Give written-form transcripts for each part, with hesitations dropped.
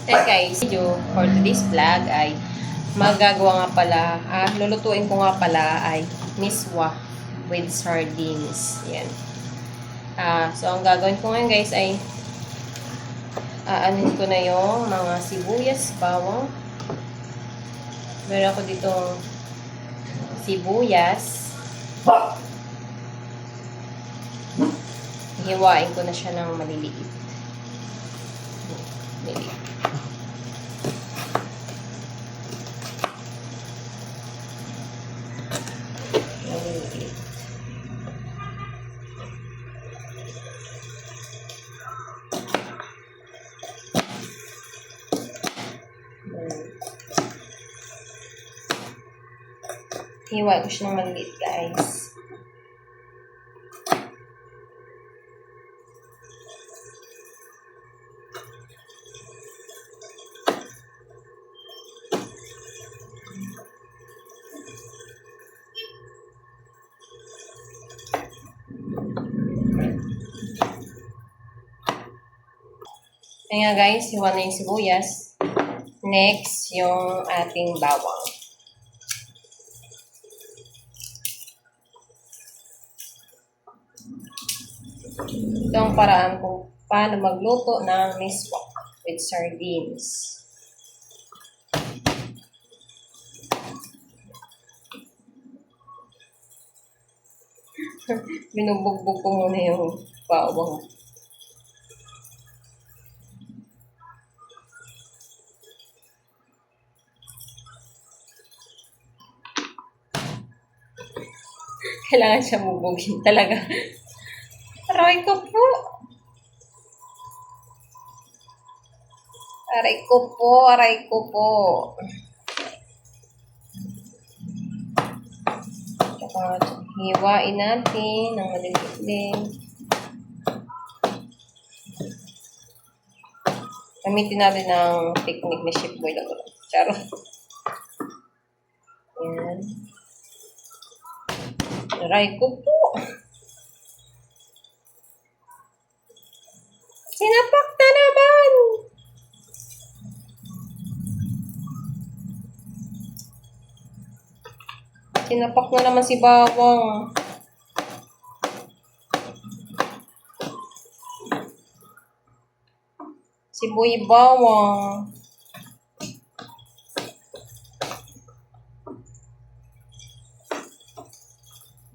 Hey guys, video for today's vlog ay magagawa nga pala, lulutuin ko nga pala ay miswa with sardines. Yan. So ang gagawin ko ngayon guys ay aanin ko na yung mga sibuyas, bawang. Meron ako ditong sibuyas. Hiwain ko na siya ng maliliit. Maliliit. Hiwa ko siya ng maliit, guys. Kaya guys, hiwa na yung sibuyas. Next, yung ating bawang. Ito ang paraan kung paano magluto ng miswa with sardines. Binubugbog ko muna yung bawang. Kailangan siya bubugin talaga. Aray ko po. Aray ko po, aray ko po. Tsaka hiwain natin ng maliliit din. Gamitin natin ng technique na chef boy na ito. Charot. Ayan. Aray ko po. Sinapak na naman! Sinapak na naman si bawang. Si Boy Bawang.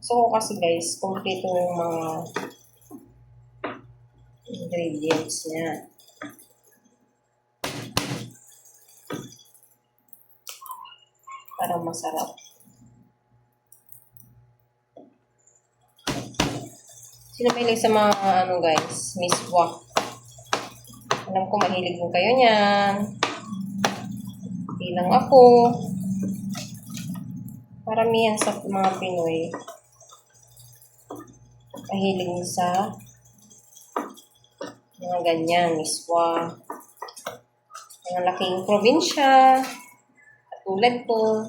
So, kasi guys, kompleto yung mga ingredients niya. Para masarap. Sino mahilig sa mga guys, miswa? Alam ko mahilig mo kayo niyan. Hindi lang ako. Paramihan sa mga Pinoy mahilig sa mga ganyan, miswa. Mga laking probinsya, katulad ko.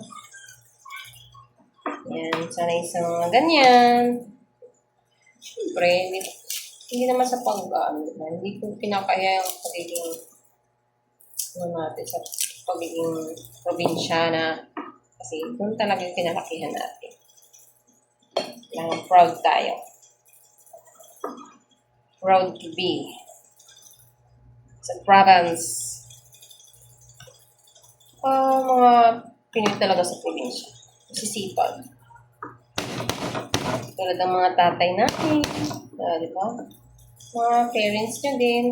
Yan, sanay sa mga ganyan. Siyempre, hindi naman sa pag-ano, hindi ko kinakaya yung pagiging natin sa pagiging probinsyana. Kasi doon talaga yung kinalakihan natin. Kailangan proud tayo. Proud to be sa province. Mga Pinoy talaga sa probinsya. Masisipag. Tulad ng mga tatay natin. Di ba? Mga parents nyo din.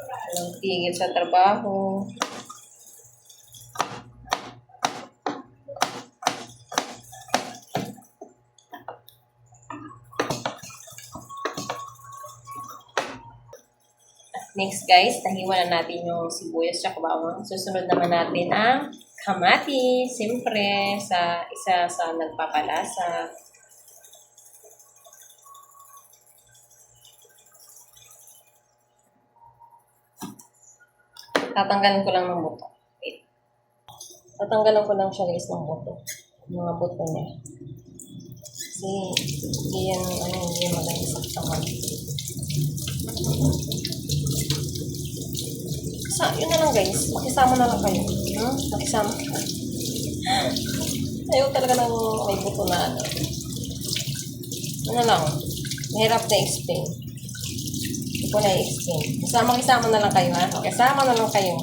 Walang tigil sa trabaho. Next guys, nahiwa na natin yung sibuyas at bawang. Susunod naman natin ang kamatis. Siyempre, isa sa nagpapalasa. Tatanggalin ko lang ng buto. Wait. Tatanggalin ko lang siya guys ng buto. Mga buto niya. Kasi, hindi yan maganda sa kamatis. Yun na lang guys. Makisama na lang kayo. Makisama. Ayaw talaga ng may buto na ano. Ano lang. Mahirap na explain. Hindi ko na i-explain. Basta makisama na lang kayo ha. Makisama na lang kayo.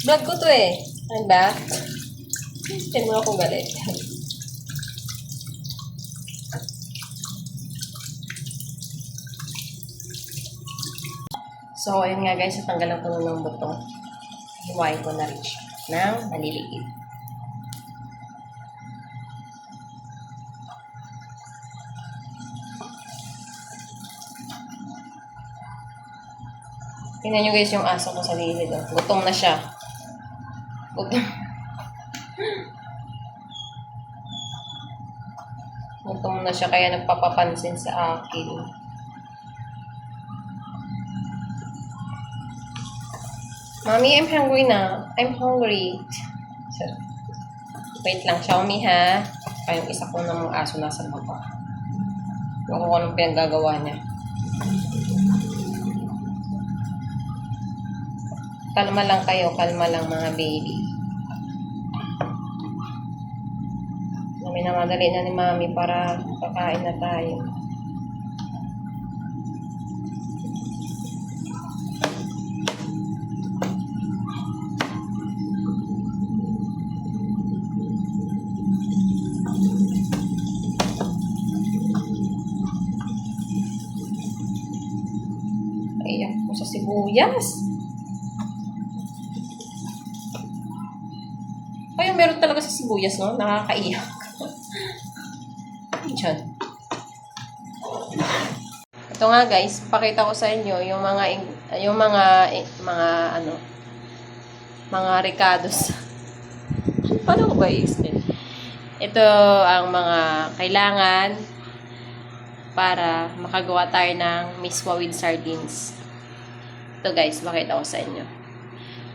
Vlog ko to eh. Ano ba? Hindi mo akong galit. So, ayun nga guys, natanggalan ko ng buto. Hiwain ko na rin siya ng maliliit. Tingnan nyo guys yung aso ko sa gilid. Gutom na siya. Gutom. Gutom na siya kaya nagpapapansin sa akin. Mommy, I'm hungry na. I'm hungry. So, wait lang, Xiaomi ha. Kaya yung isa ko ng aso nasa baba. Yung kung anong pinagagawa niya. Kalma lang kayo, kalma lang mga baby. Minamadali na ni Mami para kakain na tayo. Iyak ko sa sibuyas. Kaya meron talaga sa sibuyas, no? Nakakaiyak. Diyan. Ito nga guys, pakita ko sa inyo yung mga ricados. Paano ko ba i-explain? Ito ang mga kailangan para makagawa tayo ng miswa with sardines. Ito guys, pakita ko sa inyo.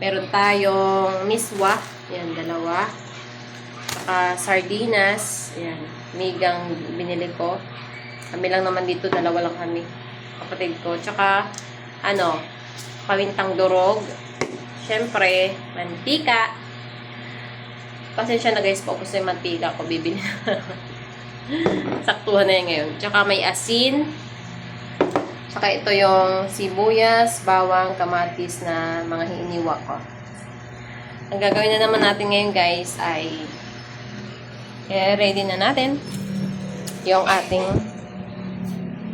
Meron tayong miswa, yan, dalawa. Saka sardinas, yan, migang binili ko. Kami lang naman dito, dalawa lang kami. Kapatid ko. Tsaka, pawintang durog. Siyempre, mantika. Pasensya na guys, paubos na yung mantika ko, bibili. Saktuhan na yan ngayon. Tsaka may asin. Tsaka ito yung sibuyas, bawang, kamatis na mga hiniwa ko. Ang gagawin na naman natin ngayon guys ay ready na natin yung ating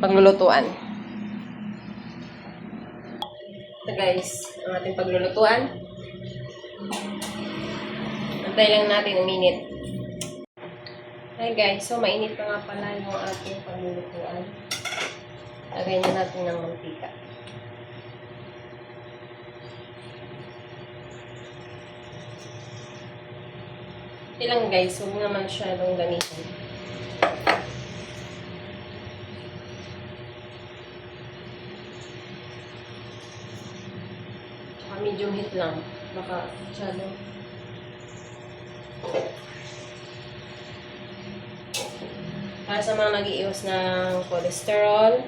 paglulutuan. Ito guys, ang ating paglulutuan. Antay lang natin uminit. Hi guys, so mainit na nga pala yung ating paglulutuan. Lagyan na natin ng mantika. Ilang guys, huwag naman masyadong gamitin. Tsaka medium heat lang. Baka masyadong. Para sa mga nag-iiwas ng cholesterol.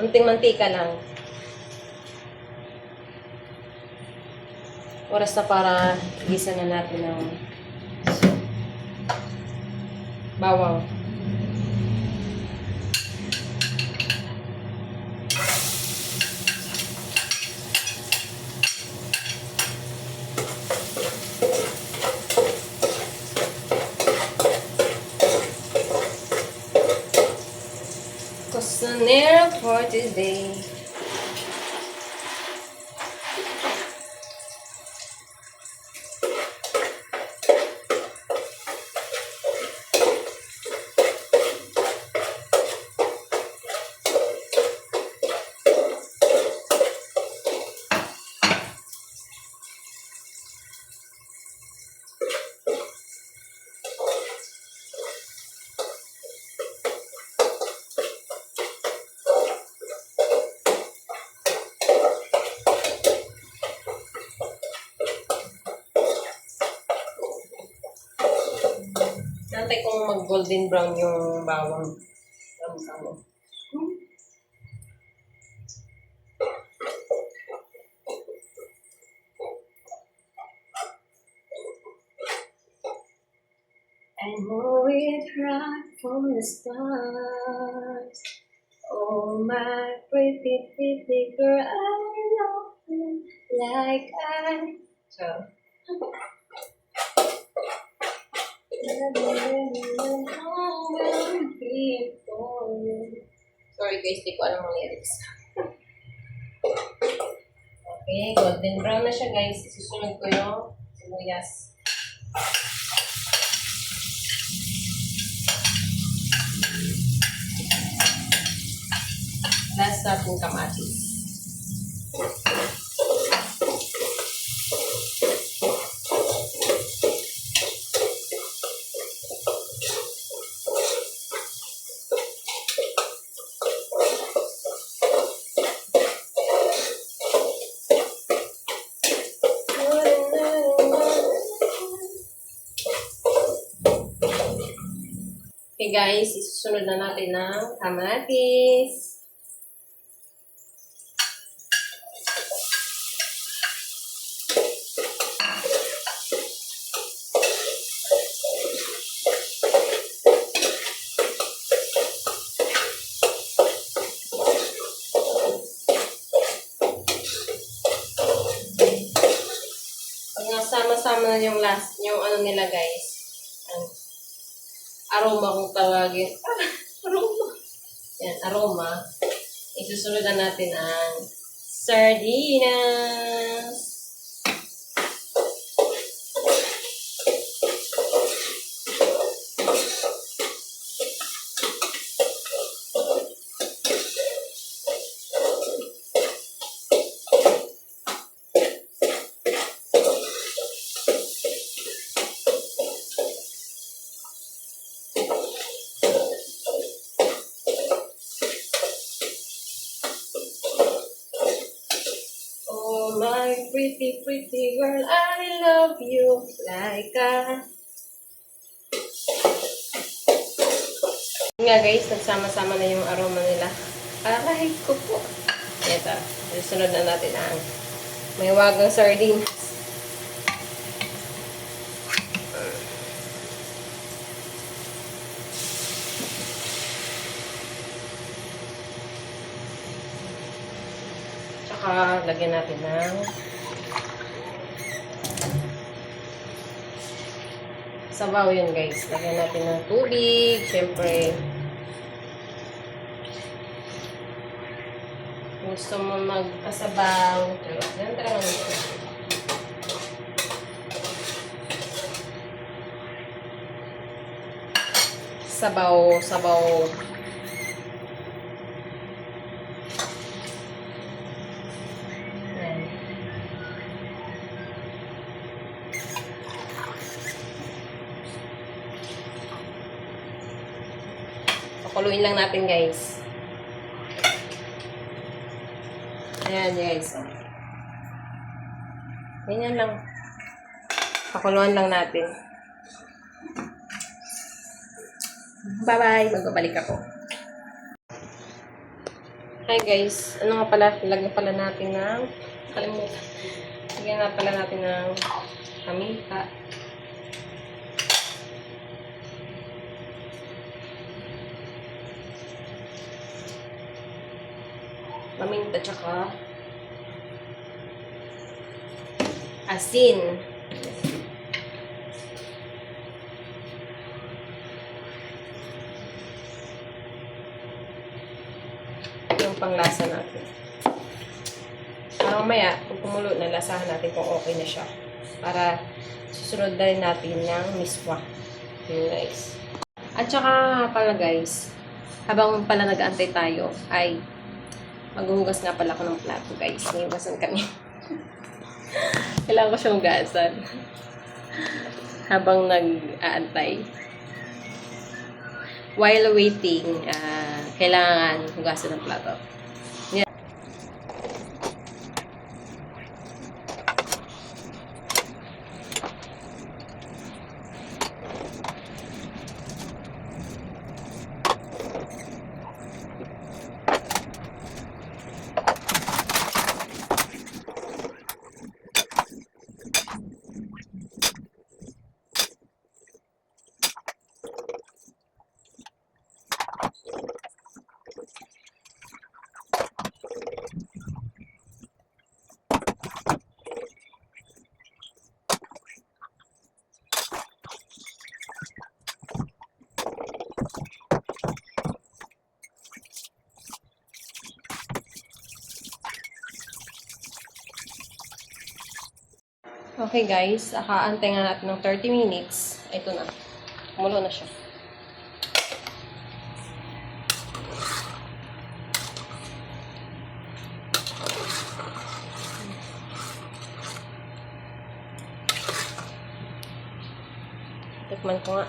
Unting mantika lang. Oras na para gisa na natin ng bawang. Costanera for today. Nantay kong mag-golden brown yung bawang. Tama. I know it right from the start. Oh, my pretty, pretty girl, I love you like I. So. Sorry guys, di ko alam ang lyrics. Okay, golden brown na siya guys. Isusunod ko yung sibuyas. Last natin kamatis. Okay guys, isusunod na natin ng kamatis. Pag nasama-sama na yung last, yung ano nila guys, aroma kung tawagin. Aroma. Yan, aroma. Isusunod na natin ang sardinas. My pretty, pretty girl, I love you like a... Nga guys, nagsama-sama na yung aroma nila. Aray ko po. Ito, susunod na natin ang may wagang sardines. Tsaka, lagyan natin ng sabaw yun guys. Lagyan natin ng tubig. Siyempre, gusto mo magpasabaw. Yan talaga nito. Sabaw, sabaw. Pakuluin lang natin guys. Ayan guys. Ganyan lang. Pakuluan lang natin. Bye-bye. Magbabalik ako. Hi guys. Ano nga pala? Lagyan pala natin ng kalimutan. Lagyan nga pala natin ng paminta. Paminta tsaka asin. Yung panglasa natin. Para mamaya, kung kumulo na, lasahan natin kung okay na siya. Para susunod na rin natin yung miswa. Yun guys. At saka pala guys, habang pala nag-aantay tayo, ay maghuhugas nga pala ako ng plato guys. May hugasan kami. Kailangan ko siyang hugasan. Habang nag-aantay. While waiting, kailangan hugasan ng plato. Yeah. Okay guys, akaantay nga natin ng 30 minutes. Ito na. Kumulo na siya. Tikman ko nga.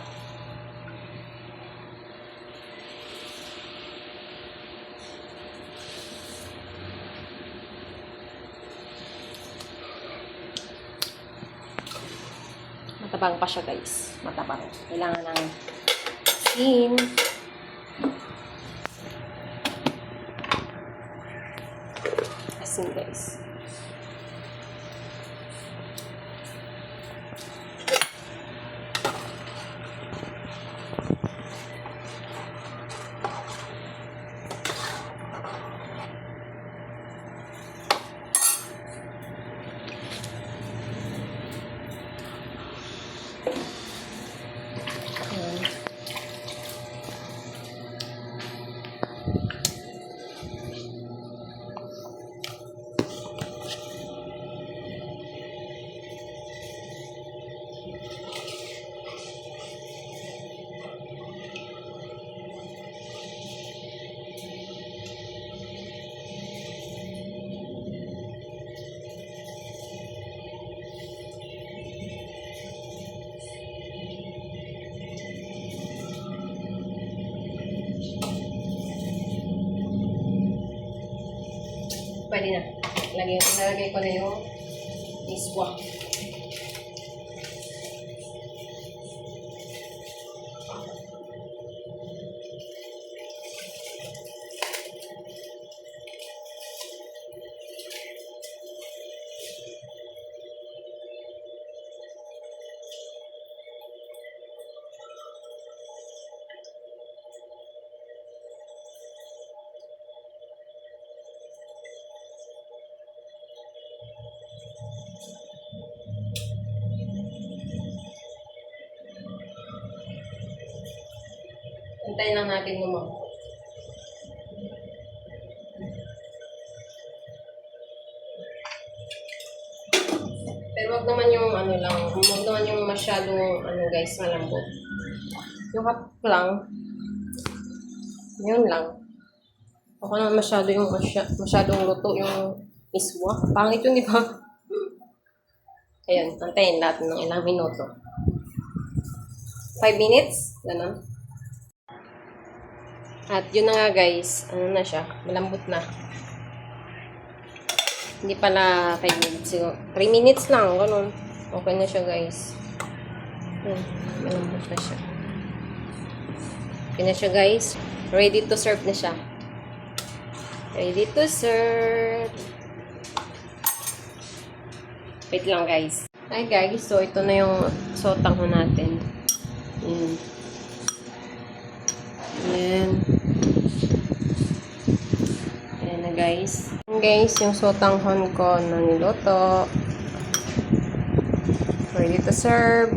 Matabang pa siya guys. Matabang. Kailangan ng asin. Asin guys. Pwede na. Ilalagay ko na yung iswa. Hintayin lang natin lumambot. Pero wag naman yung ano lang, wag naman yung masyadong ano guys, malambot. Yung half lang, yun lang. Ako naman masyado yung masyadong luto yung iswa. Pangit yun, di ba? Ayun, antayin natin ng ilang minuto. 5 minutes, gano'n. At yun na nga guys, ano na siya, malambot na. Hindi pala 5 minutes, 3 minutes lang, gano'n. Okay na siya guys. Malambot na siya. Okay na siya guys. Ready to serve na siya. Ready to serve. Wait lang guys. Hi guys, so ito na yung sotang natin. Ayan. Ayan na guys. Ayan guys, yung sotanghon ko na niluto. Ready to serve.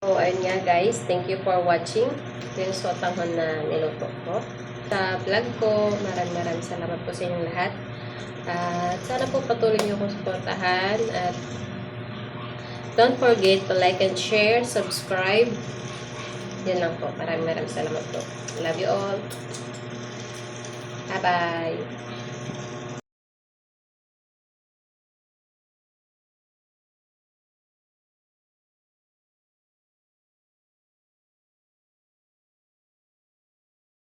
So, ayun nga guys. Thank you for watching. Ito yung sotanghon na niluto ko. Sa vlog ko, maraming salamat po sa inyong lahat. At sana po patuloy niyo akong suportahan. At don't forget to like and share, subscribe. Yan lang po. Maraming salamat po. Love you all. Bye-bye.